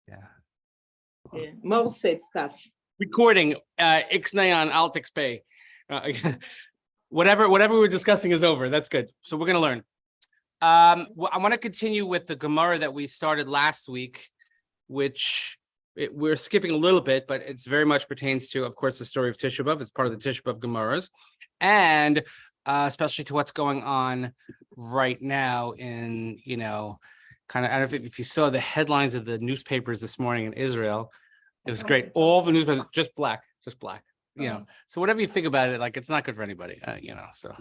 Yeah. Mo said stuff. Recording Ixnay on Altix Pay. Whatever we were discussing is over. That's good. So we're gonna learn. I want to continue with the Gemara that we started last week, which we're skipping a little bit, but it's very much pertains to, of course, the story of Tisha B'Av. It's part of the Tisha B'Av Gemaras, and especially to what's going on right now in, kind of, I don't know if you saw the headlines of the newspapers this morning in Israel. It was great. All the newspapers, just black. So whatever you think about it, like, it's not good for anybody, so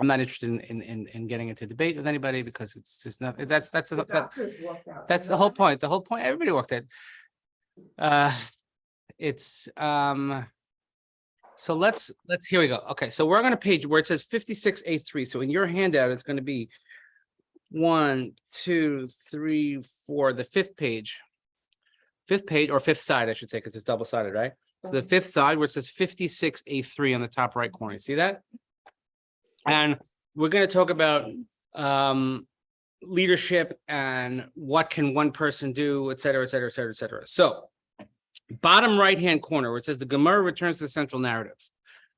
I'm not interested in getting into debate with anybody, because it's just not, that's the whole point. The whole point, everybody worked it. So let's here we go. Okay, so we're on a page where it says 56A3. So in your handout, it's going to be 1, 2, 3, 4, the fifth page, or fifth side, I should say, because it's double-sided, right? So the fifth side where it says 56A3 on the top right corner. You see that? And we're going to talk about leadership and what can one person do, et cetera, et cetera, et cetera, et cetera. So bottom right-hand corner where it says the Gemara returns to the central narrative.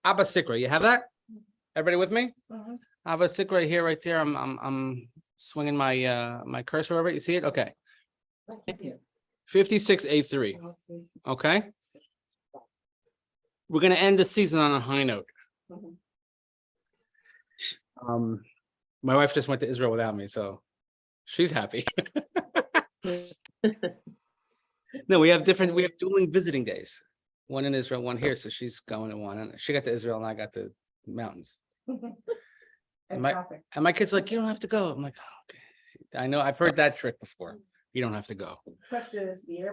Abba Sikra, you have that? Everybody with me? Abba Sikra here, right there. I'm swinging my my cursor over it. You see it? Okay. 56A3. Okay. We're going to end the season on a high note. My wife just went to Israel without me, so she's happy. No, we have dueling visiting days. One in Israel, one here. So she's going to one, and she got to Israel and I got to mountains. And my kid's like, you don't have to go. I'm like, oh, okay. I know, I've heard that trick before. You don't have to go. Question is, the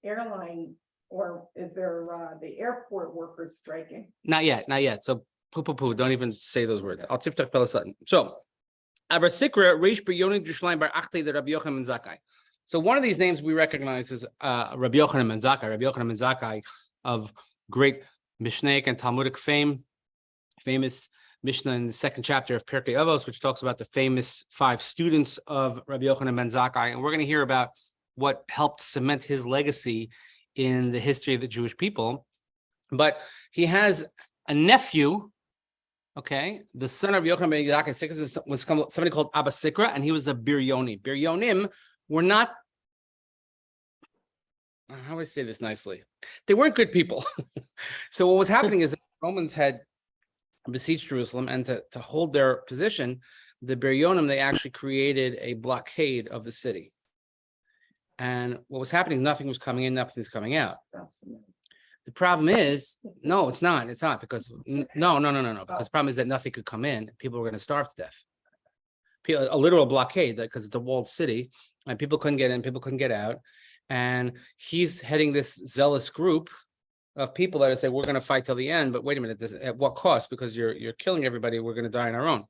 airline, or is there the airport workers striking? Not yet. So poo. Don't even say those words. I'll tiftach pelasatan. So Aber Sikra Reish B'Yoni Yerushalayim Bar Achtei the Rabbi Yochanan ben Zakkai. So one of these names we recognize is Rabbi Yochanan ben Zakkai. Rabbi Yochanan ben Zakkai of great Mishnaic and Talmudic fame, famous Mishnah in the second chapter of Pirkei Avos, which talks about the famous 5 students of Rabbi Yochanan ben Zakkai, and we're going to hear about what helped cement his legacy in the history of the Jewish people. But he has a nephew, okay, the son of Yochanan ben Zakkai was somebody called Abba Sikra, and he was a Biryoni. Biryonim were not, how do I say this nicely? They weren't good people. So what was happening is that the Romans had besieged Jerusalem, and to hold their position, the Biryonim, they actually created a blockade of the city. And what was happening, nothing was coming in, nothing's coming out. The problem is, no, it's not, because, no, because the problem is that nothing could come in. People were going to starve to death. A literal blockade, because it's a walled city, and people couldn't get in, people couldn't get out. And he's heading this zealous group of people that say, we're going to fight till the end, but wait a minute, at what cost? Because you're killing everybody, we're going to die on our own.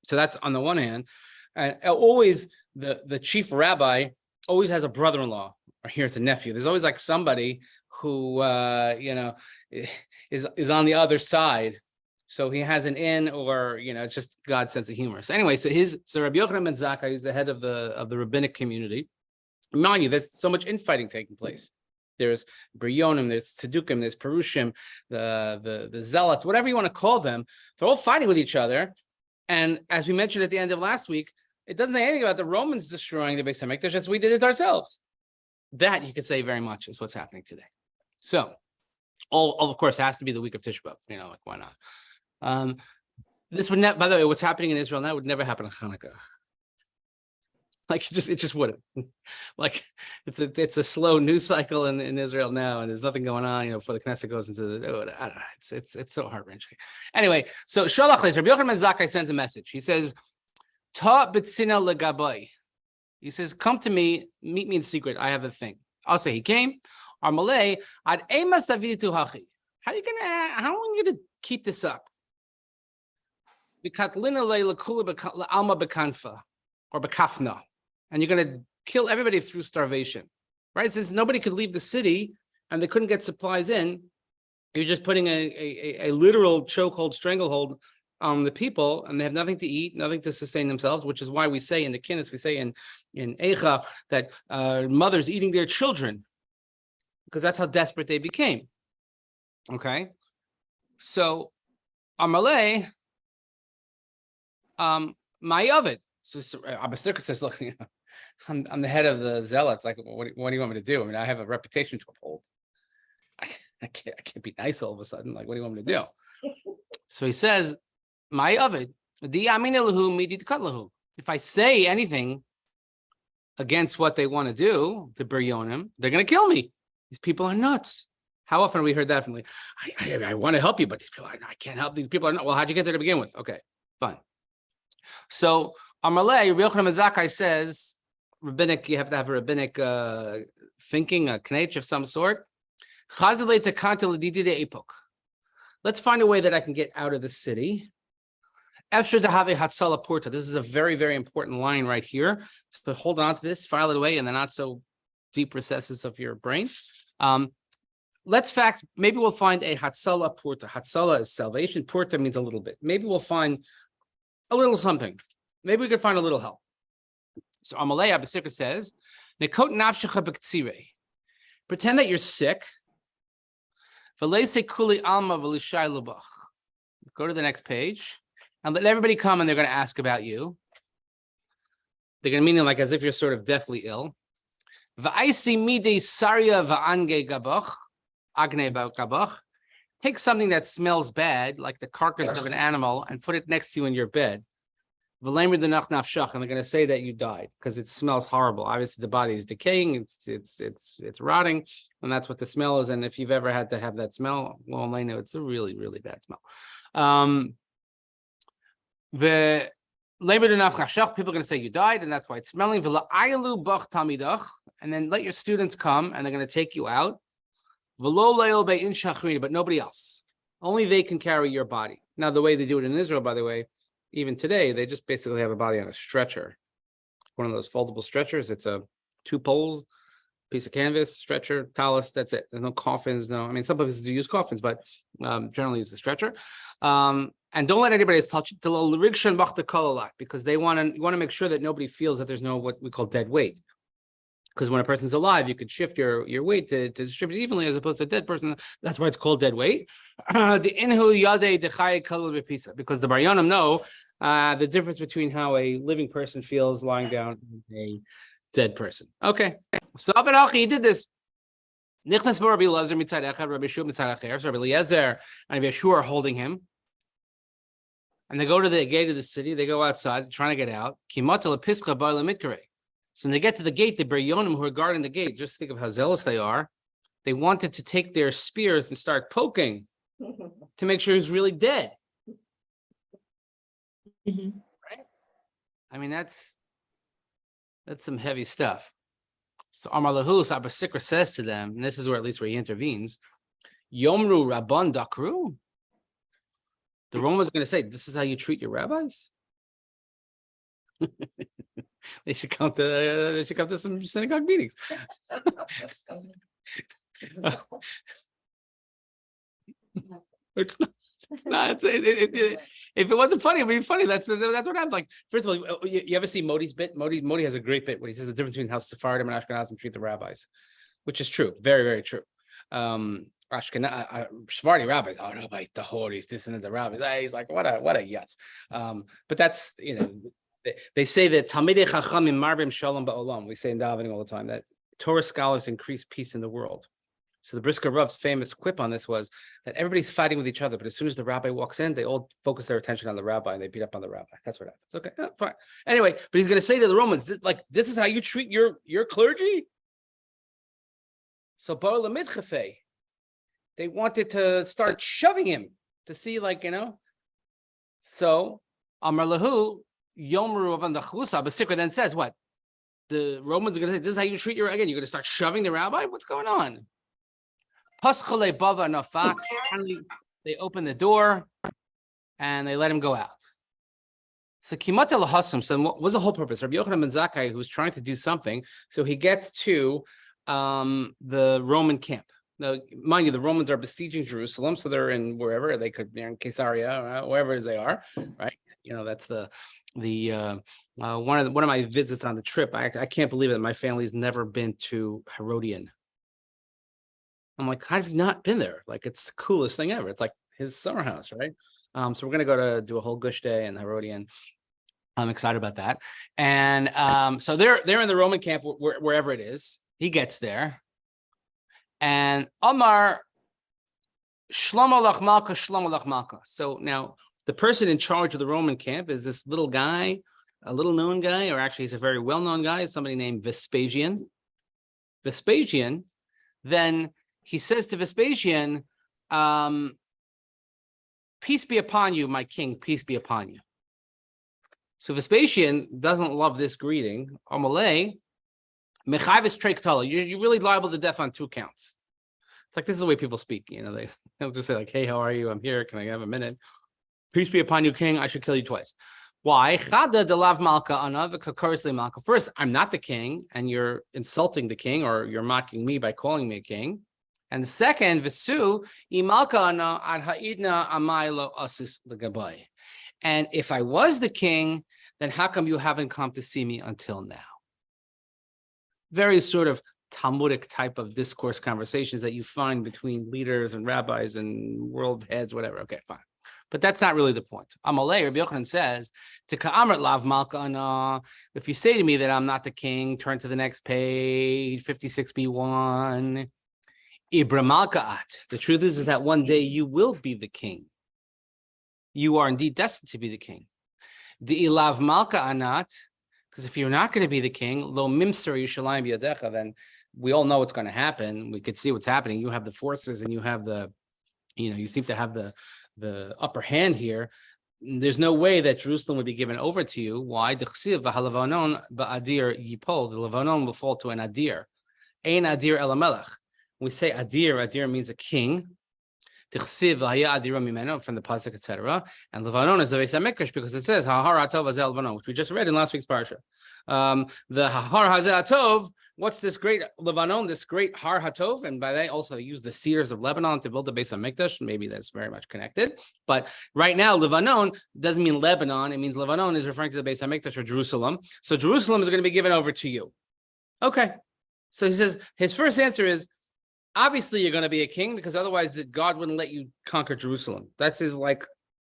So that's on the one hand. And always the chief rabbi always has a brother-in-law, or here's a nephew. There's always like somebody who is on the other side. So he has an in, or it's just God's sense of humor. So anyway, so Rabbi Yochanan ben Zakkai is the head of the rabbinic community. Mind you, there's so much infighting taking place. There's Biryonim, there's Tzedukim, there's Perushim, the Zealots, whatever you want to call them. They're all fighting with each other. And as we mentioned at the end of last week, it doesn't say anything about the Romans destroying the Beis Hamikdash, just we did it ourselves. That you could say very much is what's happening today. So, all of course, has to be the week of Tisha B'Av. Like, why not? This would not, by the way, what's happening in Israel now would never happen in Hanukkah. Like, it just wouldn't. Like, it's a slow news cycle in Israel now, and there's nothing going on, before the Knesset goes into the, I don't know, it's so heart-wrenching. Anyway, so Shalach Leis, Rabbi Yochanan ben Zakkai sends a message. He says, Ta b'tzina legabai. He says, come to me, meet me in secret. I have a thing. I'll say he came. Armalei ad ema savitu hachi. How are you going to keep this up? Bikatlina le lekula alma bekanfa, or bekafna. And you're going to kill everybody through starvation, right? Since nobody could leave the city and they couldn't get supplies in, you're just putting a literal chokehold, stranglehold the people, and they have nothing to eat, nothing to sustain themselves, which is why we say in the Kinnis, we say in Eicha that mothers eating their children, because that's how desperate they became. Okay, so Amalei, my oven. So Abba Sirka says, look, I'm the head of the zealots. Like, what do you want me to do? I mean, I have a reputation to uphold. I can't be nice all of a sudden. Like, what do you want me to do? So he says, my oven, if I say anything against what they want to do to Biryonim, they're going to kill me. These people are nuts. How often have we heard that from like, I want to help you, but these people, I can't help. These people are not. Well, how'd you get there to begin with? Okay, fine. So Amalei, Rabbi Yochanan ben Zakkai says, rabbinic, you have to have a rabbinic thinking, a knetch of some sort. Let's find a way that I can get out of the city. This is a very, very important line right here. So hold on to this, file it away in the not so deep recesses of your brains. Maybe we'll find a Hatzala Purta. Hatzala is salvation. Purta means a little bit. Maybe we'll find a little something. Maybe we could find a little help. So Amalei Abba Sirka says, Nekot nafshecha b'ktzirei. Pretend that you're sick. V'leisei kuli alma v'lishai lubach. Go to the next page and let everybody come and they're going to ask about you. They're going to mean it like as if you're sort of deathly ill. V'aisi midei sarya v'ange gabach. Agne gabach. Take something that smells bad, like the carcass of an animal, and put it next to you in your bed. And they're going to say that you died because it smells horrible. Obviously, the body is decaying; it's rotting, and that's what the smell is. And if you've ever had to have that smell, well, I know it's a really, really bad smell. The people are going to say you died, and that's why it's smelling. And then let your students come, and they're going to take you out. But nobody else. Only they can carry your body. Now, the way they do it in Israel, by the way, even today, they just basically have a body on a stretcher. One of those foldable stretchers. It's a 2 poles, piece of canvas, stretcher, talus, that's it. There's no coffins, I mean, some places do use coffins, but generally use a stretcher. And don't let anybody else touch it because you want to make sure that nobody feels that there's no what we call dead weight. Because when a person's alive, you could shift your weight to distribute evenly as opposed to a dead person. That's why it's called dead weight. Because the Baryonim know the difference between how a living person feels lying down and a dead person. Okay. So Abba Achi, he did this. Nichnas Rabbi Eliezer mitzad echad, Rabbi Shua mitzad acher. So Rabbi Eliezer and Rabbi Shua are holding him. And they go to the gate of the city. They go outside, trying to get out. So when they get to the gate, the Biryonim who are guarding the gate, just think of how zealous they are. They wanted to take their spears and start poking to make sure he's really dead. Mm-hmm. Right? I mean, that's some heavy stuff. So Amar Lahu, Abba Sikra says to them, and this is where at least where he intervenes, Yomru Rabban Dakru. The Romans are going to say, this is how you treat your rabbis? They should come to some synagogue meetings. It's not. If it wasn't funny, it'd be funny. That's what happened. Like, first of all, you ever see Modi's bit? Modi has a great bit where he says the difference between how Sephardim and Ashkenazim treat the rabbis, which is true, very, very true. Sephardi rabbis, rabbis, the horis, this and the rabbis. He's like, what a yutz. But that's, they say that Talmidei Chachamim marbim shalom ba'olam. We say in davening all the time that Torah scholars increase peace in the world. So the Brisker Rav's famous quip on this was that everybody's fighting with each other, but as soon as the rabbi walks in, they all focus their attention on the rabbi and they beat up on the rabbi. That's what happens. Okay, fine. Anyway, but he's going to say to the Romans, this is how you treat your clergy? So Baal Midchafe, they wanted to start shoving him to see, So Amar Lahu, Yomru Aban Dachusa, but Sikra then says, what? The Romans are going to say, this is how you treat you're going to start shoving the rabbi? What's going on? Paschale Bava Nafa, they open the door and they let him go out. So Kimat El Hasam, so what was the whole purpose? Rabbi Yochanan ben Zakkai, who was trying to do something, so he gets to the Roman camp. Now, mind you, the Romans are besieging Jerusalem, so they're in wherever they're in Caesarea, wherever they are, right? That's the one of my visits on the trip. I can't believe it. My family's never been to Herodian. I'm like, how have you not been there? Like, it's the coolest thing ever. It's like his summer house, right? So we're gonna go to do a whole Gush Day in Herodian. I'm excited about that. And so they're in the Roman camp wherever it is. He gets there, and Omar Shlomo Lach Malka, Shlomo Lach Malka. So now the person in charge of the Roman camp is this little guy, a little known guy, or actually he's a very well-known guy, somebody named Vespasian. Vespasian, then he says to Vespasian, peace be upon you, my king, peace be upon you. So Vespasian doesn't love this greeting. Amalei, Mechavis Treiktala, you're really liable to death on 2 counts. It's like, this is the way people speak. They'll just say like, hey, how are you? I'm here. Can I have a minute? Peace be upon you, king. I should kill you twice. Why? First, I'm not the king, and you're insulting the king, or you're mocking me by calling me a king. And the second, Visu, and if I was the king, then how come you haven't come to see me until now? Very sort of Talmudic type of discourse conversations that you find between leaders and rabbis and world heads, whatever. Okay, fine. But that's not really the point. Amalei, Rabbi Yochanan says, to Ka'amrat Lav Malka, if you say to me that I'm not the king, turn to the next page, 56b1. Ibramalka'at. The truth is that one day you will be the king. You are indeed destined to be the king. Di'ilav malka anat, because if you're not going to be the king, lo mimser Yerushalayim biyadecha, then we all know what's going to happen. We could see what's happening. You have the forces, and you have you seem to have the upper hand here. There's no way that Jerusalem would be given over to you. Why? The Levanon yipol. The Levanon will fall to an adir. Ein adir elamelech. We say adir means a king. From the pasuk, etc. And Levanon is the Beis HaMikdash because it says Hahar Hatov Hazel Levanon, which we just read in last week's parsha. The Hahar Hazel Hatov, what's this great Levanon, this great Har Hatov? And by that also they use the cedars of Lebanon to build the Beis HaMikdash. Maybe that's very much connected. But right now, Levanon doesn't mean Lebanon. It means Levanon is referring to the Beis HaMikdash or Jerusalem. So Jerusalem is going to be given over to you. Okay. So he says his first answer is, obviously, you're going to be a king because otherwise God wouldn't let you conquer Jerusalem. That's his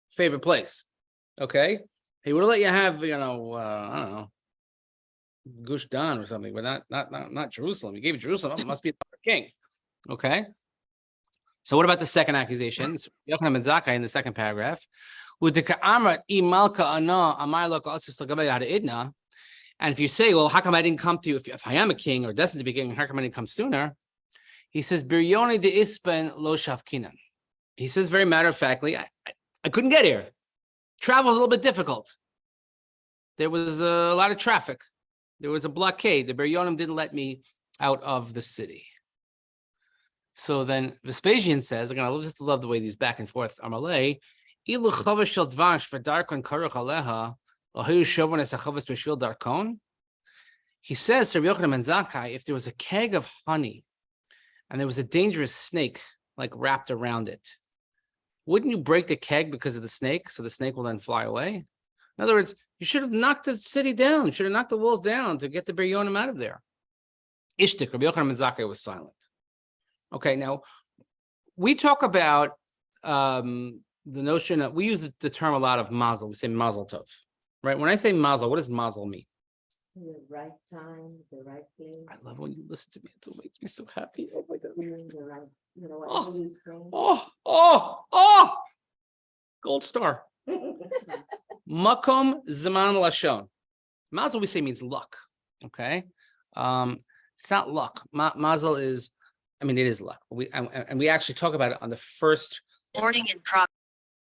favorite place. Okay, he would let you have I don't know, Gush Dan or something, but not Jerusalem. He gave you Jerusalem. It must be the king. Okay. So what about the second accusation? It's Yochanan ben Zakkai in the second paragraph. And if you say, well, how come I didn't come to you if I am a king or destined to be king? How come I didn't come sooner? He says, Biryoni de Ispen lo shavkinan. He says very matter-of-factly, I couldn't get here. Travel was a little bit difficult. There was a lot of traffic. There was a blockade. The Biryonim didn't let me out of the city. So then Vespasian says, again, I just love the way these back and forths are malay. Ilu chavash shel dvash v'darkon karuch aleha ohiyu shovon es hachavas b'shvil darkon. He says, Rabbi Yochanan ben Zakkai, if there was a keg of honey and there was a dangerous snake wrapped around it, wouldn't you break the keg because of the snake, so the snake will then fly away? In other words, you should have knocked the city down. You should have knocked the walls down to get the Biryonim out of there. Ishtik, Rabbi Yochanan ben Zakkai was silent. Okay, now we talk about the notion that we use the term a lot of mazel. We say mazel tov, right? When I say mazel, what does mazel mean? The right time, the right place. I love when you listen to me. It makes me so happy. Oh my God. Doing the right, Gold star. Makom zaman lashon. Mazel we say means luck. Okay, it's not luck. Mazel is, it is luck. We actually talk about it on the first morning in progress.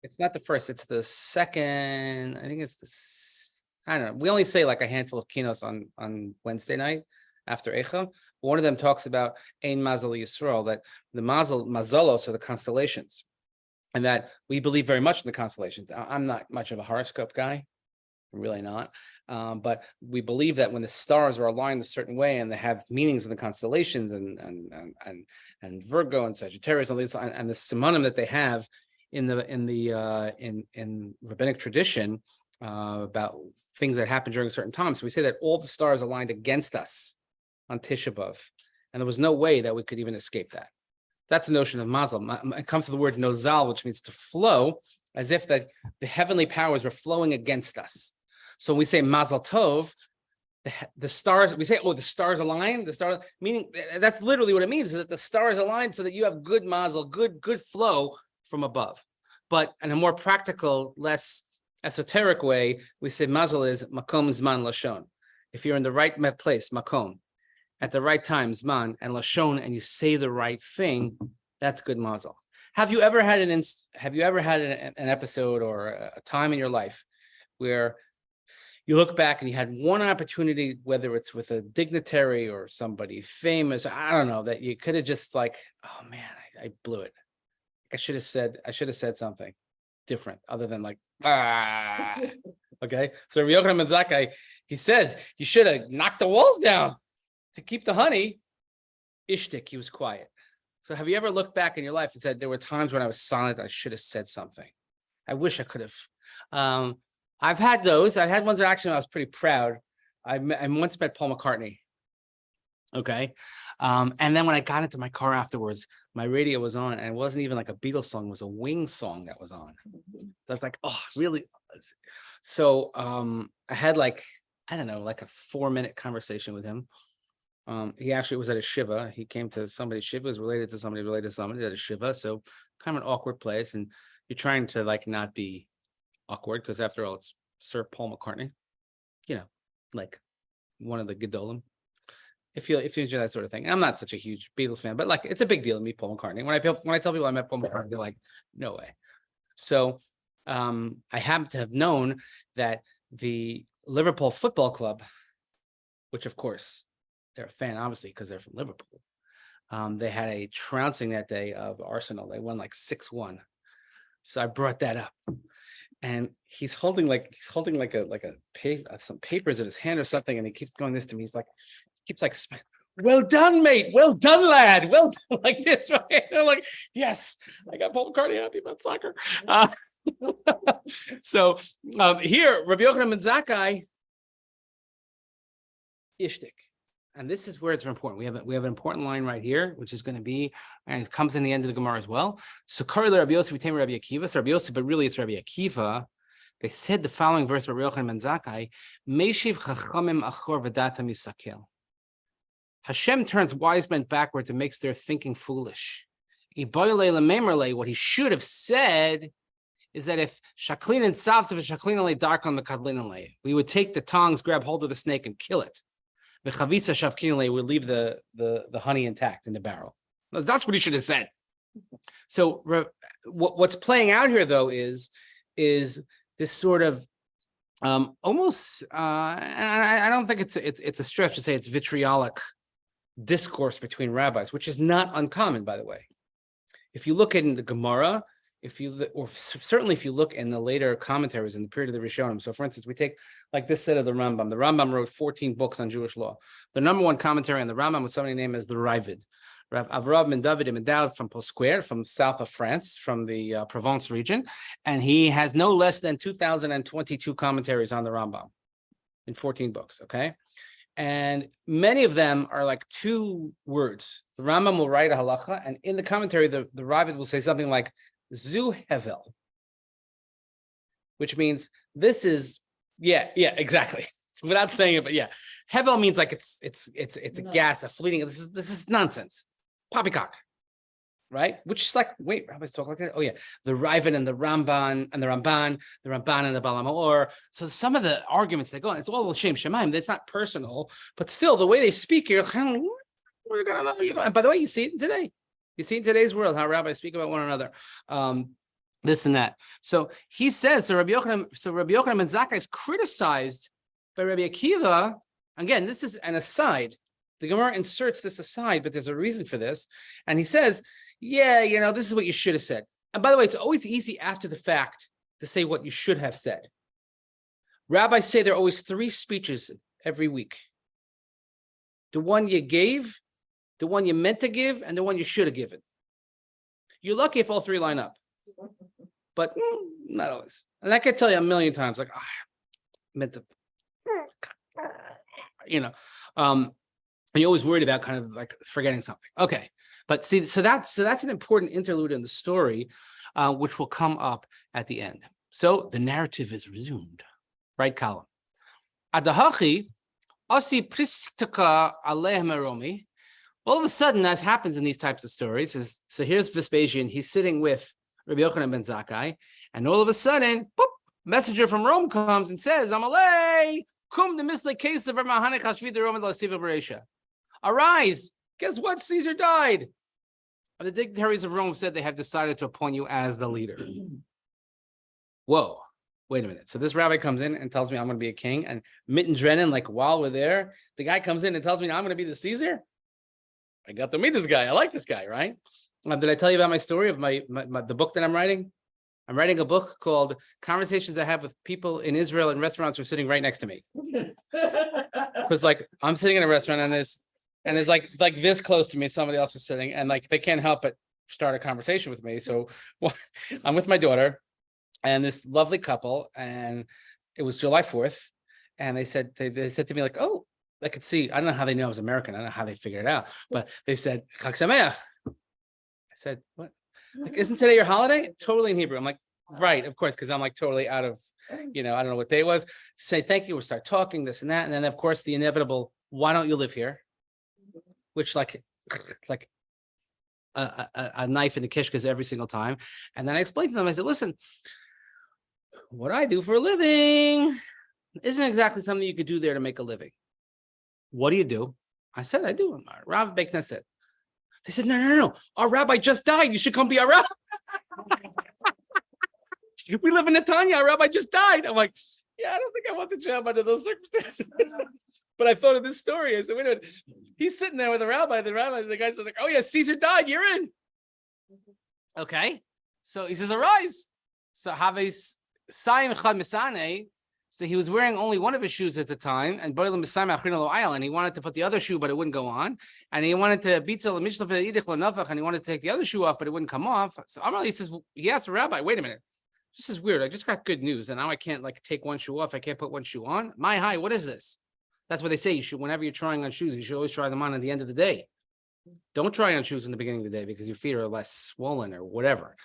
It's not the first. It's the second. I think it's I don't know. We only say a handful of kinos on Wednesday night after Eicha. One of them talks about Ein Mazel Yisrael, that the mazalos are the constellations, and that we believe very much in the constellations. I'm not much of a horoscope guy, really not. But we believe that when the stars are aligned a certain way and they have meanings in the constellations and Virgo and Sagittarius and these and the simonim that they have in rabbinic tradition about things that happen during certain times. So we say that all the stars aligned against us on Tisha B'Av, and there was no way that we could even escape that. That's the notion of mazel. It comes to the word nozal, which means to flow, as if the heavenly powers were flowing against us. So when we say mazel tov, the stars, we say, oh, the stars align, the stars, meaning that's literally what it means, is that the stars align so that you have good mazel, good flow from above. But in a more practical, less esoteric way, we say mazel is makom zman lashon. If you're in the right place, makom, at the right time, zman, and lashon, and you say the right thing, that's good mazel. Have you ever had an episode or a time in your life where you look back and you had one opportunity, whether it's with a dignitary or somebody famous, I don't know, that you could have just like, oh man, I blew it. I should have said something different other than like, okay. So Rabbi Yochanan ben Zakkai, he says, you should have knocked the walls down to keep the honey. Ishtik, he was quiet. So have you ever looked back in your life and said, there were times when I was silent, I should have said something. I wish I could have. I've had those. I had ones that actually I was pretty proud. I once met Paul McCartney. Okay. And then when I got into my car afterwards, my radio was on, and it wasn't even like a Beatles song, it was a Wings song that was on. So I was like, oh, really? So I had like, I don't know, like a 4-minute conversation with him. He actually was at a shiva. He came to somebody's shiva, was related to somebody at a shiva. So kind of an awkward place. And you're trying to like not be awkward, because after all, it's Sir Paul McCartney, like one of the Gedolim. If you enjoy that sort of thing. I'm not such a huge Beatles fan, but like it's a big deal to meet Paul McCartney. When I tell people I met Paul McCartney, they're like, no way. So I happen to have known that the Liverpool Football Club, which of course they're a fan, obviously, because they're from Liverpool. They had a trouncing that day of Arsenal. They won like 6-1. So I brought that up. And he's holding some papers in his hand or something, and he keeps going this to me. He's like, well done, mate. Well done, lad. Well done, like this, right? And I'm like, yes, I got Paul McCartney happy about soccer. So here, Rabbi Yochanan ben Zakkai, ishtik. And this is where it's important. We have an important line right here, which is going to be, and it comes in the end of the Gemara as well. So Karla Rabbi Yosef became Rabbi Akiva. So Rabbi Yosef, but really it's Rabbi Akiva. They said the following verse, Rabbi Yochanan ben Zakkai, Meishiv chachamim achor v'data misakel. Hashem turns wise men backwards and makes their thinking foolish. What he should have said is that if shaklin and savsav shaklin alei darkon mekadlin alei, we would take the tongs, grab hold of the snake, and kill it. The chavisa shavkin would leave the honey intact in the barrel. That's what he should have said. So what's playing out here, though, is this sort of almost, and I don't think it's a stretch to say it's vitriolic discourse between rabbis, which is not uncommon, by the way. If you look in the Gemara, certainly if you look in the later commentaries in the period of the Rishonim. So for instance, we take like this set of the Rambam. The Rambam wrote 14 books on Jewish law. The number one commentary on the Rambam was somebody named as the Ravid. Rav Avraham ben David Imedal from Posquare, from south of France, from the Provence region. And he has no less than 2,022 commentaries on the Rambam in 14 books, okay? And many of them are like 2 words. The Rambam will write a halacha, and in the commentary, the Ravid will say something like, Zu Hevel, which means this is, exactly. Without saying it, but yeah. Hevel means like it's a gas, a fleeting, this is nonsense. Poppycock, right? Which is like, wait, rabbis talk like that? Oh yeah, the Ravid and the Ramban and the Ramban and the Baal HaMaor. So some of the arguments that go on, it's all Shem Shemaim. It's not personal, but still the way they speak here, kind of like, and by the way, you see it today. You see in today's world how rabbis speak about one another, this and that. So he says, so Rabbi Yochanan ben Zakkai is criticized by Rabbi Akiva. Again, this is an aside. The Gemara inserts this aside, but there's a reason for this. And he says, this is what you should have said. And by the way, it's always easy after the fact to say what you should have said. Rabbis say there are always 3 speeches every week. The one you gave, the one you meant to give, and the one you should have given. You're lucky if all 3 line up, but not always. And I can tell you a million times, like, I meant to, and you're always worried about kind of like forgetting something. Okay, but see, so that's an important interlude in the story, which will come up at the end. So the narrative is resumed. Right column. Adahachi, asi pristika alehem aromi. All of a sudden, as happens in these types of stories, so here's Vespasian. He's sitting with Rabbi Yochanan ben Zakkai, and all of a sudden, boop, messenger from Rome comes and says, "Amalei, kum the misle case of Ramahanik Hashvid Rome Lasiva Beresha. Arise! Guess what? Caesar died." The dignitaries of Rome said they have decided to appoint you as the leader. Whoa! Wait a minute. So this rabbi comes in and tells me I'm going to be a king, and mittendrennen, like while we're there, the guy comes in and tells me I'm going to be the Caesar. I got to meet this guy. I like this guy, right? Did I tell you about my story of the book that I'm writing? I'm writing a book called Conversations I Have with People in Israel in Restaurants Who are Sitting Right Next to Me. Because like I'm sitting in a restaurant and there's like this close to me, somebody else is sitting, and like they can't help but start a conversation with me. So I'm with my daughter and this lovely couple, and it was July 4th, and they said to me like, "Oh, I could see." I don't know how they knew I was American. I don't know how they figured it out, but they said Chag Sameach. I said, "What? Like, isn't today your holiday?" Totally in Hebrew. I'm like, "Right, of course," because I'm like totally out of, I don't know what day it was. Say thank you. We'll start talking this and that, and then of course the inevitable, "Why don't you live here?" Which like a knife in the kishkas every single time. And then I explained to them. I said, "Listen, what I do for a living isn't exactly something you could do there to make a living." "What do you do?" I said, "I do. I'm a Rav Beit Knesset." They said, no. Our rabbi just died. You should come be our rabbi. We live in Netanya. Our rabbi just died. I'm like, yeah, I don't think I want the job under those circumstances. But I thought of this story. I said, wait a minute. He's sitting there with the rabbi. The guy says, like, "Oh yeah, Caesar died. You're in." Okay. So he says, "Arise." So Haves Saim Chad Misane. So he was wearing only one of his shoes at the time, and and he wanted to put the other shoe, but it wouldn't go on. And he wanted to and he wanted to take the other shoe off, but it wouldn't come off. So Amar, he asked the rabbi, "Wait a minute, this is weird. I just got good news, and now I can't like take one shoe off. I can't put one shoe on. My high, what is this?" That's what they say. You should, whenever you're trying on shoes, you should always try them on at the end of the day. Don't try on shoes in the beginning of the day because your feet are less swollen or whatever.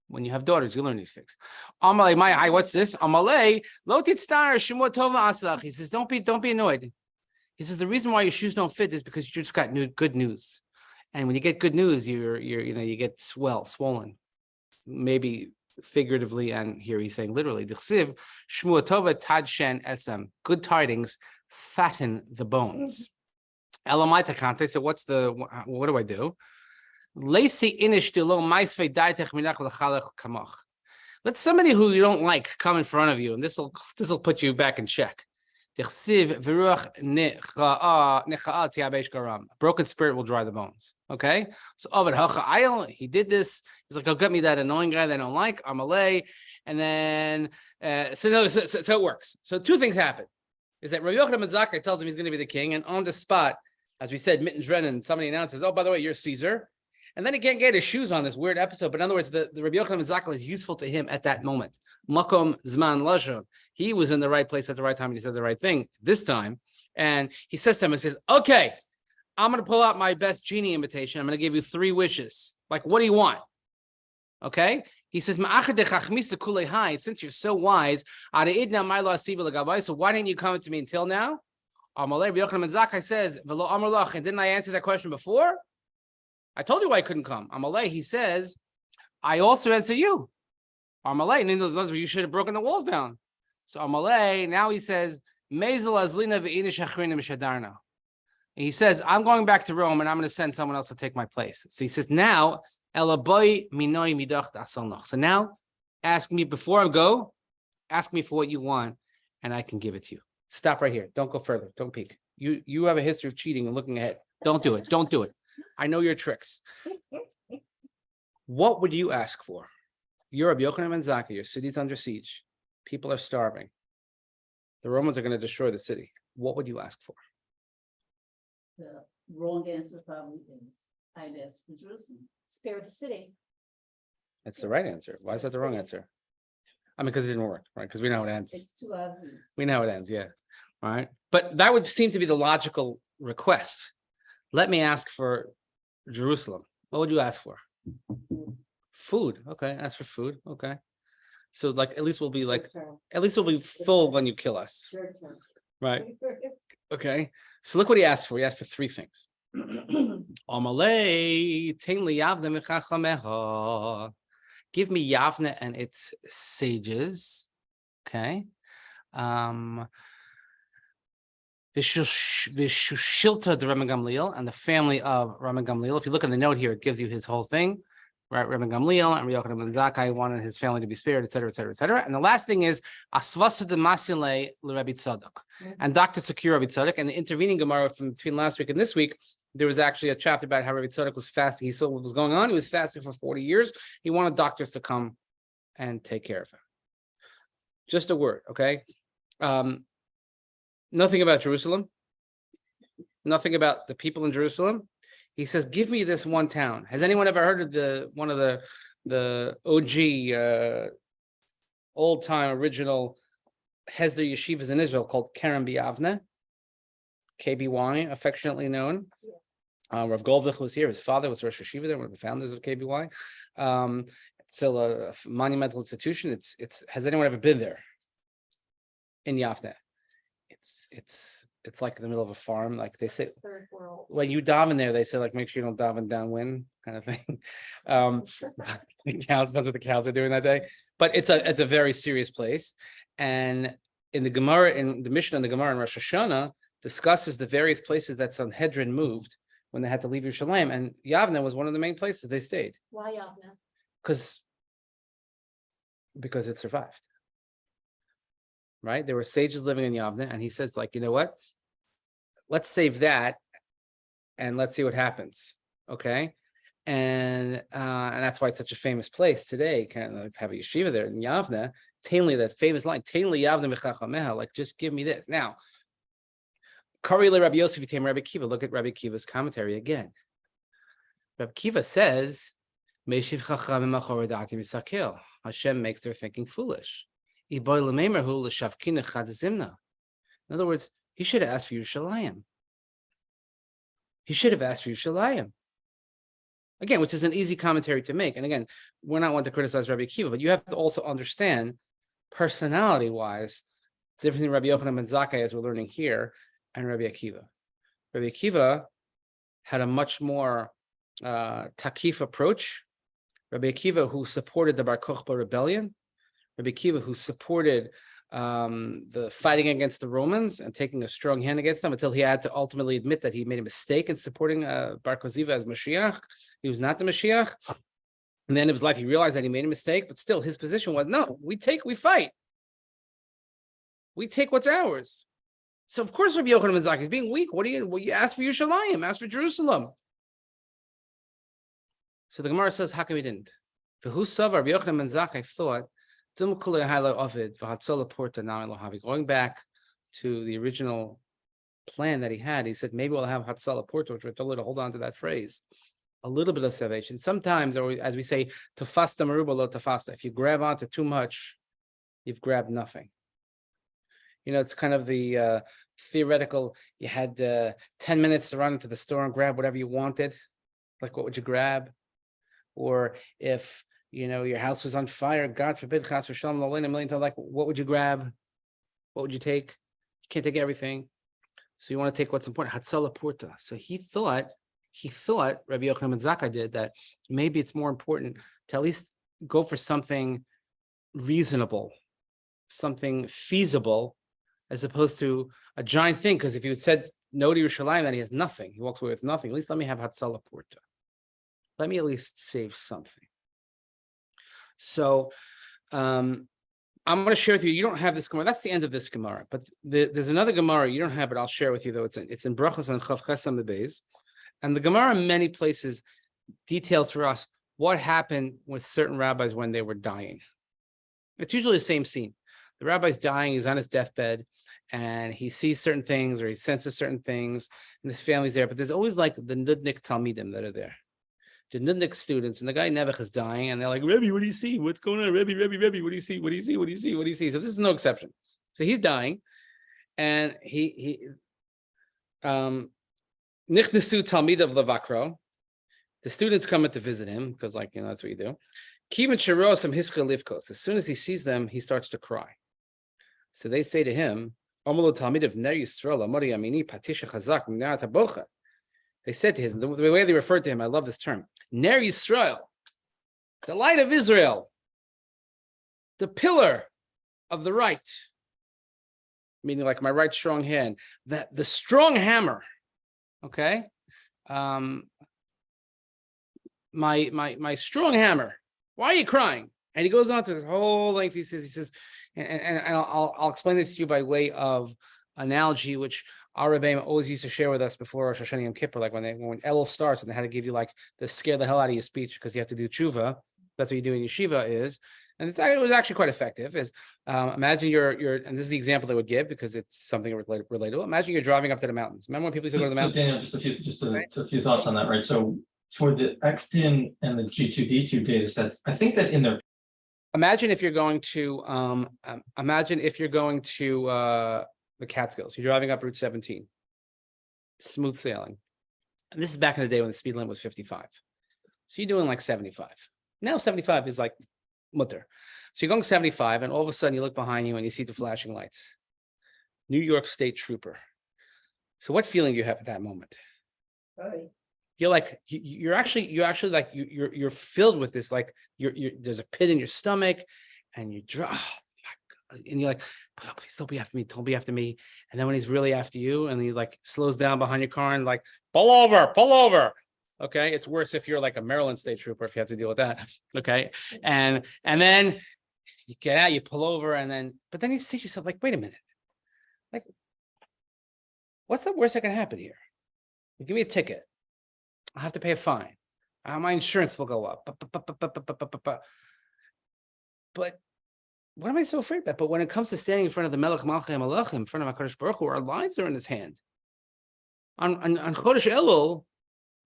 When you have daughters, you learn these things. Amalei, my eye, what's this? Amalei, lo titztar shemot tova aslach. He says, don't be annoyed. He says, the reason why your shoes don't fit is because you just got good news. And when you get good news, you get swollen. Maybe figuratively, and here he's saying literally. D'chsiv shmua tova tadshen etzem. Good tidings fatten the bones. Elamai takante. So what do I do? Let somebody who you don't like come in front of you, and this will put you back in check. A broken spirit will dry the bones. Okay, so he did this. He's like, "Go get me that annoying guy that I don't like." Amalei, and then so it works. So 2 things happen: is that Rabbi Yochanan ben Zakkai tells him he's going to be the king, and on the spot, as we said, mittendrennen, somebody announces, "Oh, by the way, you're Caesar." And then he can't get his shoes on this weird episode. But in other words, the Rabbi Yochanan ben Zakkai was useful to him at that moment. Makom zman lashon. He was in the right place at the right time, and he said the right thing this time. And he says to him, he says, "Okay, I'm going to pull out my best genie invitation. I'm going to give you 3 wishes. Like, what do you want?" Okay? He says, "Since you're so wise, so why didn't you come to me until now?" Rabbi Yochanan ben Zakkai says, and didn't I answer that question before? I told you why I couldn't come. Amalei, he says, I also answer you. Amalei, you should have broken the walls down. So Amalei, now he says, and he says, I'm going back to Rome and I'm going to send someone else to take my place. So he says, now, so now, ask me before I go, ask me for what you want, and I can give it to you. Stop right here. Don't go further. Don't peek. You have a history of cheating and looking ahead. Don't do it. Don't do it. I know your tricks. What would you ask for? You're Rabbi Yochanan ben Zakkai. Your city's under siege. People are starving. The Romans are going to destroy the city. What would you ask for? The wrong answer probably is, I'd ask for Jerusalem. Spare the city. That's the right answer. Why is that the wrong answer? I mean, because it didn't work, right? Because we know how it ends. It's too obvious. We know how it ends, yeah. All right. But that would seem to be the logical request. Let me ask for Jerusalem. What would you ask for? Food. Okay. Ask for food. Okay. So like at least we'll be like, at least we'll be full when you kill us. Short term. Right. Okay. So look what he asked for. He asked for three things. Amalei, tain li Yavne mechachameha. Give me Yavne and its sages. Okay. Vishushilta de Rabbi Gamliel and the family of Rabbi Gamliel. If you look at the note here, it gives you his whole thing. Right, Rabbi Gamliel and Rabbi Yochanan ben Zakkai wanted his family to be spared, etc., etc., etc. And the last thing is Asvasa de Masile Rabbi Tzadok and Dr. Secure Rabbi Tzadok. And the intervening Gemara from between last week and this week, there was actually a chapter about how Rabbi Tzadok was fasting. He saw what was going on. He was fasting for 40 years. He wanted doctors to come and take care of him. Just a word, okay? Nothing about Jerusalem. Nothing about the people in Jerusalem. He says, give me this one town. Has anyone ever heard of one of the OG old time original Hesder yeshivas in Israel called Kerem B'Avne, KBY, affectionately known. Rav Goldvich was here. His father was Rosh Yeshiva there, one of the founders of KBY. It's still a monumental institution. Has anyone ever been there in Yavne? It's like in the middle of a farm. Like they say, Third world. when you dive there, they say like make sure you don't daven downwind kind of thing. Cows, depends what the cows are doing that day. But it's a very serious place. And in the Gemara, in the Mishnah and the Gemara in Rosh Hashanah discusses the various places that Sanhedrin moved when they had to leave Yerushalayim. And Yavne was one of the main places they stayed. Why Yavne? Because it survived. Right? There were sages living in Yavne, and he says, like, you know what? Let's save that and let's see what happens. Okay. And that's why it's such a famous place today. Kind of have a yeshiva there in Yavne. Tainli, that famous line, Tainli Yavne Mechachameha, like just give me this. Now, Kari le Rabbi Yosef Yitem Rabbi Kiva. Look at Rabbi Kiva's commentary again. Rabbi Kiva says, Meshiv Chacham Machor Misakil. Hashem makes their thinking foolish. In other words, he should have asked for Yerushalayim. He should have asked for Yerushalayim. Again, which is an easy commentary to make. And again, we're not one to criticize Rabbi Akiva, but you have to also understand, personality-wise, the difference between Rabbi Yochanan ben Zakkai, as we're learning here, and Rabbi Akiva. Rabbi Akiva had a much more takif approach. Rabbi Akiva, who supported the Bar Kokhba rebellion, Rabbi Akiva, who supported the fighting against the Romans and taking a strong hand against them until he had to ultimately admit that he made a mistake in supporting Bar Koziva as Mashiach. He was not the Mashiach. And at the end of his life, he realized that he made a mistake, but still his position was, no, we fight. We take what's ours. So of course, Rabbi Yochanan ben Zakkai is being weak. What do you ask for Yerushalayim? Ask for Jerusalem. So the Gemara says, how come he didn't? For who saw Rabbi Yochanan ben Zakkai thought, going back to the original plan that he had, he said, maybe we'll have Hatzala Porta, which we're told to hold on to that phrase. A little bit of salvation. Sometimes, or as we say, tafasta maruba lo tafasta. If you grab onto too much, you've grabbed nothing. You know, it's kind of the theoretical, you had 10 minutes to run into the store and grab whatever you wanted. Like, what would you grab? Or if your house was on fire, God forbid, chas v'shalom, a million times, like, what would you grab? What would you take? You can't take everything. So you want to take what's important. Hatzala Porta. So he thought, Rabbi Yochanan ben Zakkai did, that maybe it's more important to at least go for something reasonable, something feasible, as opposed to a giant thing. Because if you said no to Yerushalayim, then he has nothing. He walks away with nothing. At least let me have Hatzala Porta. Let me at least save something. So I'm going to share with you. You don't have this Gemara. That's the end of this Gemara. But there's another Gemara. You don't have it. I'll share with you, though. It's in Brachos and Chav Chesam Bebeis. And the Gemara in many places details for us what happened with certain rabbis when they were dying. It's usually the same scene. The rabbi's dying, he's on his deathbed, and he sees certain things or he senses certain things, and his family's there, but there's always like the Nudnik Talmidim that are there. The Nudnik students, and the guy Nebuch is dying, and they're like, Rebbe, what do you see? What's going on? Rebbe, what do you see? What do you see? What do you see? What do you see? So this is no exception. So he's dying, and he Nichnesu Talmid of Levakro. The students come in to visit him, because that's what you do. Kivin Shirosam Hiska Livkos. As soon as he sees them, he starts to cry. So they say to him, Talmid of Ner Yisrael, Amori Amini, Patisha Chazak, Mnata Bocha. They said to him, the way they referred to him, I love this term, Ner Yisrael, the light of Israel, the pillar of the right, meaning like my right strong hand, the strong hammer, okay? My strong hammer. Why are you crying? And he goes on to this whole length. He says, and I'll explain this to you by way of analogy, which our Rebbeim always used to share with us before Rosh Hashanah Yom Kippur, like when Elul starts and they had to give you like the scare the hell out of your speech because you have to do tshuva. That's what you do in yeshiva is, and it was actually quite effective. Is imagine you're, and this is the example they would give because it's something relatable. Imagine you're driving up to the mountains. Remember when people used to go to the mountains? So Daniel, just a few thoughts on that, right? So for the XDIN and the G2D2 data sets, I think that in their Imagine if you're going to the Catskills. You're driving up Route 17, smooth sailing. And this is back in the day when the speed limit was 55. So you're doing like 75. Now 75 is like mutter. So you're going 75, and all of a sudden you look behind you and you see the flashing lights. New York State Trooper. So what feeling do you have at that moment? Right. You're like you're actually like you're filled with this, like there's a pit in your stomach, and you and you're like, oh, please don't be after me. And then when he's really after you, and he like slows down behind your car and like pull over. Okay, it's worse if you're like a Maryland State Trooper if you have to deal with that. Okay, and then you get out, you pull over, but then you say to yourself like, wait a minute, like, what's the worst that can happen here? You give me a ticket. I'll have to pay a fine. My insurance will go up. But what am I so afraid about? But when it comes to standing in front of the Melech Malchei Malachim, in front of HaKadosh Baruch Hu, our lives are in his hand. On Chodesh Elul,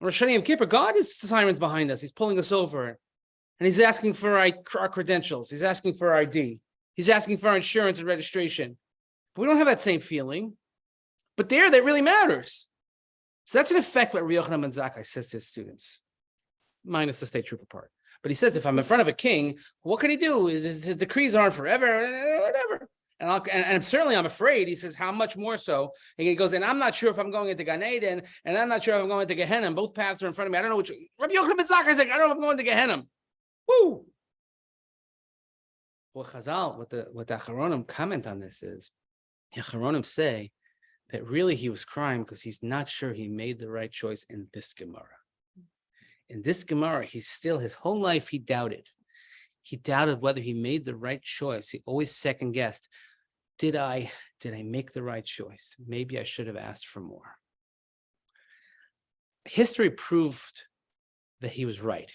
Rosh Hashanah Yom Kippur, God is sirens behind us. He's pulling us over. And he's asking for our credentials. He's asking for our ID. He's asking for our insurance and registration. But we don't have that same feeling. But that really matters. So that's in effect what Rabbi Yochanan ben Zakkai says to his students, minus the state trooper part. But he says, if I'm in front of a king, what can he do? His decrees aren't forever, whatever. And certainly I'm afraid. He says, how much more so? And he goes, and I'm not sure if I'm going into Gan Eden, and I'm not sure if I'm going into Gehenna. Both paths are in front of me. I don't know which. Rabbi Yochanan ben Zakkai is like, I don't know if I'm going to Gehenna. Woo! Well, Chazal, what the Acharonim comment on this is, the Acharonim say that really he was crying because he's not sure he made the right choice in this Gemara. In this Gemara, his whole life he doubted. He doubted whether he made the right choice. He always second guessed. Did I make the right choice? Maybe I should have asked for more. History proved that he was right.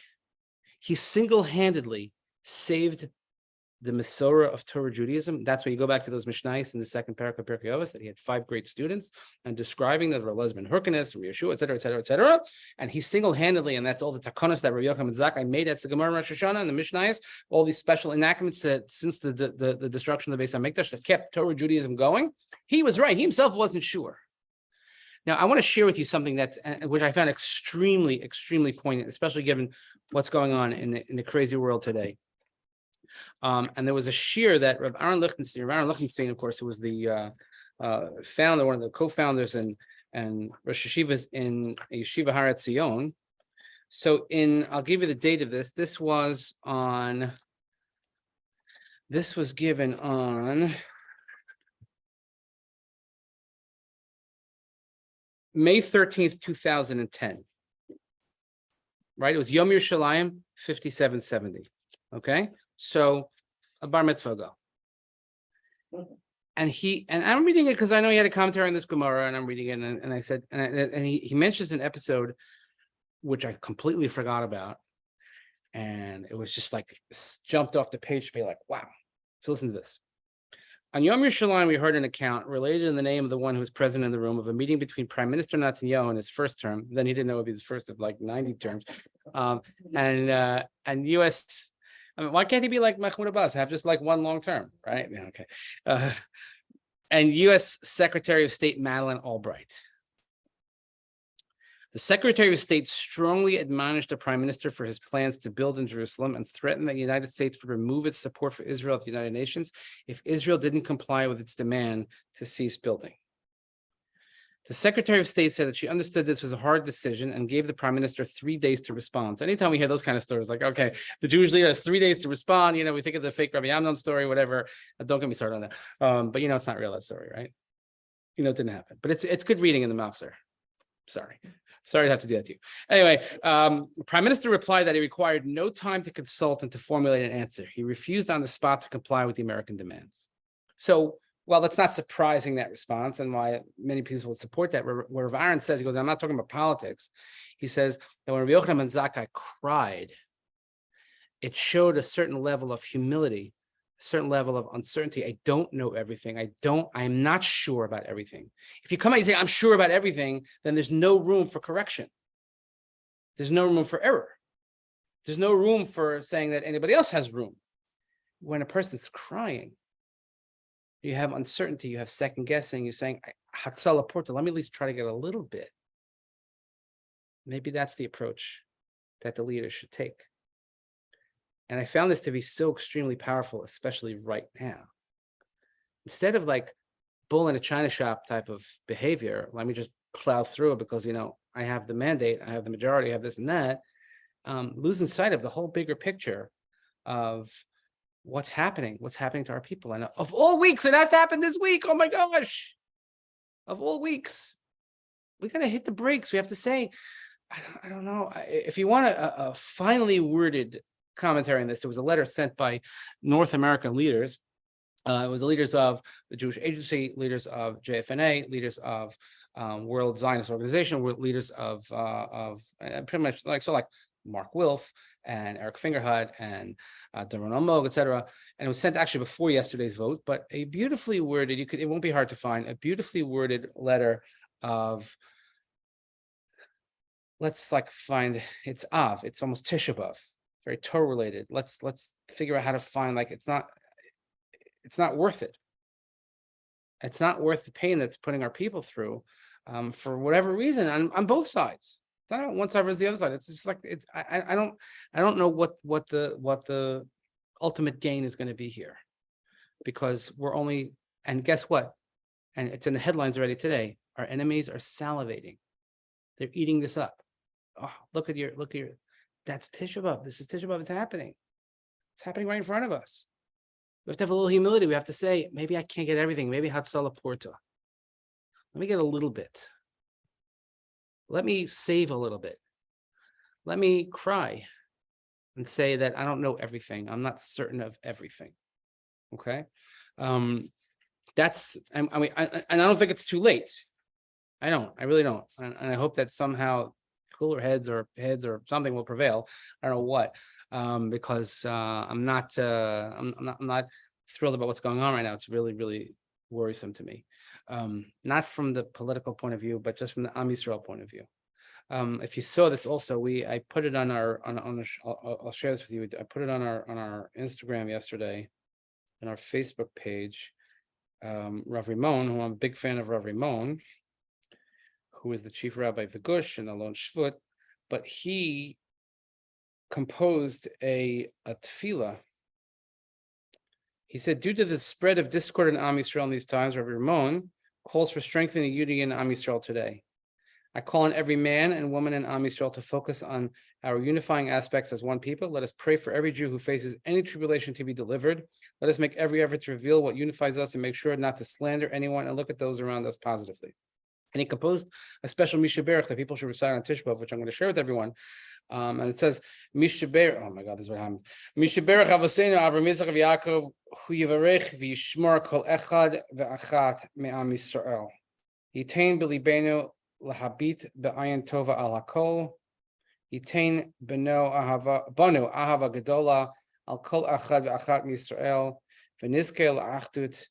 He single-handedly saved the Masorah of Torah Judaism. That's why you go back to those Mishnayos in the second parak of Pirkei Avos, that he had 5 great students and describing that Rabbi ben Hyrcanus, Rabbi Yeshua, et cetera. And he single-handedly, and that's all the takonos that Rabbi Yochanan ben Zakkai made. That's the Gemara Rosh Hashanah and the Mishnayos, all these special enactments that since the destruction of the Beis HaMikdash that kept Torah Judaism going. He was right. He himself wasn't sure. Now, I want to share with you something which I found extremely, extremely poignant, especially given what's going on in the crazy world today. And there was a shiur that Rabbi Aaron Lichtenstein, of course, who was the founder, one of the co-founders and Rosh Yeshivas in Yeshiva Har Etzion. So I'll give you the date of this. This was given on May 13th, 2010. Right? It was Yom Yerushalayim 5770. Okay? So a bar mitzvah ago. And I'm reading it because I know he had a commentary on this Gemara, and I'm reading it, and I said, and he mentions an episode which I completely forgot about, and it was just like jumped off the page to be like, wow. So listen to this. On Yom Yerushalayim, we heard an account related in the name of the one who was present in the room of a meeting between Prime Minister Netanyahu in his first term. Then he didn't know it would be his first of like 90 terms. And U.S. I mean, why can't he be like Mahmoud Abbas, have just like one long term, right? Yeah, okay. And U.S. Secretary of State Madeleine Albright. The Secretary of State strongly admonished the Prime Minister for his plans to build in Jerusalem and threatened that the United States would remove its support for Israel at the United Nations if Israel didn't comply with its demand to cease building. The Secretary of State said that she understood this was a hard decision and gave the Prime Minister 3 days to respond. So anytime we hear those kind of stories, like, okay, the Jewish leader has 3 days to respond, we think of the fake Rabbi Amnon story, whatever. Don't get me started on that. But it's not real, that story, right? It didn't happen. But it's good reading in the Mouser. Sorry to have to do that to you. Anyway, Prime Minister replied that he required no time to consult and to formulate an answer. He refused on the spot to comply with the American demands. So, well, that's not surprising, that response, and why many people would support that. Where Rav Aaron says, he goes, I'm not talking about politics. He says that when Rabbi Yochanan ben Zakkai cried, it showed a certain level of humility, a certain level of uncertainty. I don't know everything. I'm not sure about everything. If you come out and say, I'm sure about everything, then there's no room for correction. There's no room for error. There's no room for saying that anybody else has room. When a person's crying, you have uncertainty, you have second guessing, you're saying, Hatzala Porta, let me at least try to get a little bit. Maybe that's the approach that the leader should take. And I found this to be so extremely powerful, especially right now. Instead of like bull in a china shop type of behavior, let me just plow through it because, I have the mandate, I have the majority, I have this and that, losing sight of the whole bigger picture of what's happening to our people. And of all weeks, it has to happen this week. Oh my gosh. Of all weeks, we got to hit the brakes. We have to say, I don't know. If you want a finely worded commentary on this, there was a letter sent by North American leaders. It was the leaders of the Jewish Agency, leaders of JFNA, leaders of World Zionist Organization, leaders of pretty much like Mark Wilf and Eric Fingerhut and Doron Almog, etc. And it was sent actually before yesterday's vote, but a beautifully worded, it won't be hard to find, a beautifully worded letter of, let's find, it's almost Tisha B'Av, very Torah related. Let's figure out how to find, it's not worth it. It's not worth the pain that's putting our people through for whatever reason on both sides. It's not on one side versus the other side. It's just I don't know what the ultimate gain is going to be here, because and guess what? And it's in the headlines already today. Our enemies are salivating. They're eating this up. Oh, look at your, that's Tisha B'Av. This is Tisha B'Av. It's happening. It's happening right in front of us. We have to have a little humility. We have to say, maybe I can't get everything. Maybe Hatzala Porta. Let me get a little bit. Let me save a little bit. Let me cry and say that I don't know everything. I'm not certain of everything. Okay. I don't think it's too late. I really don't. And I hope that somehow cooler heads or something will prevail. I don't know what, because I'm not thrilled about what's going on right now. It's really, really worrisome to me. Not from the political point of view, but just from the Am Yisrael point of view. If you saw this also, I put it on I'll share this with you. I put it on our Instagram yesterday, and our Facebook page. Rav Rimon, who I'm a big fan of Rav Rimon, who is the chief rabbi of the Gush and Alon Shvut, but he composed a tefillah. He said, due to the spread of discord in Am Yisrael in these times, Rav Rimon calls for strengthening unity in Am Yisrael today. I call on every man and woman in Am Yisrael to focus on our unifying aspects as one people. Let us pray for every Jew who faces any tribulation to be delivered. Let us make every effort to reveal what unifies us and make sure not to slander anyone and look at those around us positively. And he composed a special Misha Berach that people should recite on Tisha B'Av, which I'm going to share with everyone. And it says, Misha Berach, oh my God, this is what happens. Misha Berach Avoseinu Avram Yitzchak V'Yaakov Hu Yivarech V'Yishmor Kol Echad V'Achat Me'am Yisrael. Yitain B'Libeinu L'Habit B'Ayin Tova Al HaKol. Yitain B'No Ahava Gedola Al Kol Achad V'Achat Yisrael V'Nizke L'Achdut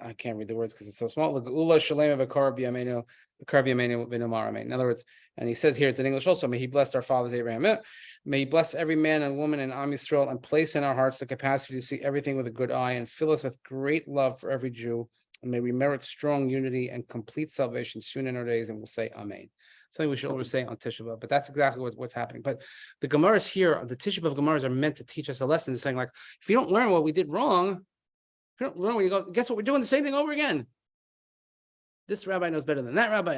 I can't read the words because it's so small. Ula shalema v'kar b'yameinu, v'kar b'yameinu v'nomar amen. In other words, and he says here, it's in English also, may he bless our fathers, Abraham. May he bless every man and woman in Am Yisrael and place in our hearts the capacity to see everything with a good eye and fill us with great love for every Jew. And may we merit strong unity and complete salvation soon in our days. And we'll say Amen. Something we should always say on Tisha B'Av, but that's exactly what's happening. But the Gemaras here, the Tisha B'Av Gemaras are meant to teach us a lesson. It's saying like, if you don't learn what we did wrong, if you don't learn what you go, guess what? We're doing the same thing over again. This rabbi knows better than that rabbi,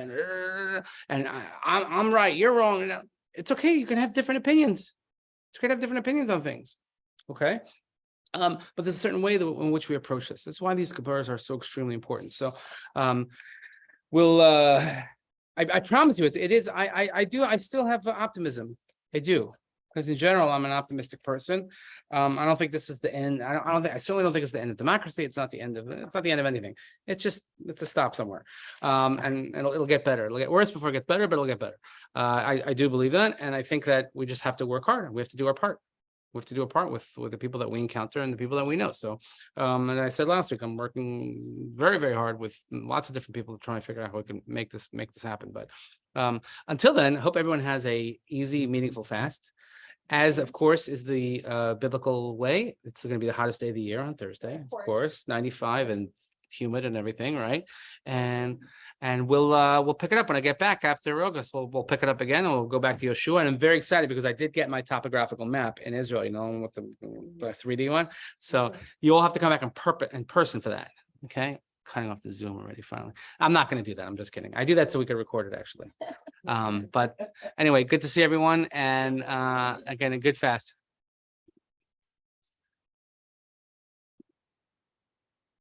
and I'm right, you're wrong. It's okay. You can have different opinions. It's great to have different opinions on things. Okay. But there's a certain way in which we approach this. That's why these Gemaras are so extremely important. So I promise you, it is. I still have optimism. I do, because in general, I'm an optimistic person. I don't think this is the end. I certainly don't think it's the end of democracy. It's not the end of anything. It's a stop somewhere. And it'll get better. It'll get worse before it gets better, but it'll get better. I do believe that, and I think that we just have to work hard. We have to do our part. We have to do a part with the people that we encounter and the people that we know. So, and I said last week, I'm working very, very hard with lots of different people to try and figure out how we can make this happen. But until then, I hope everyone has a easy, meaningful fast. As of course is the biblical way. It's going to be the hottest day of the year on Thursday, of course, 95 and humid and everything, right? And we'll pick it up when I get back after August. We'll pick it up again and we'll go back to Yeshua. And I'm very excited because I did get my topographical map in Israel, with the 3D one. So you all have to come back in person for that. Okay. Cutting off the Zoom already finally. I'm not going to do that. I'm just kidding. I do that so we can record it actually. But anyway, good to see everyone. And again, a good fast.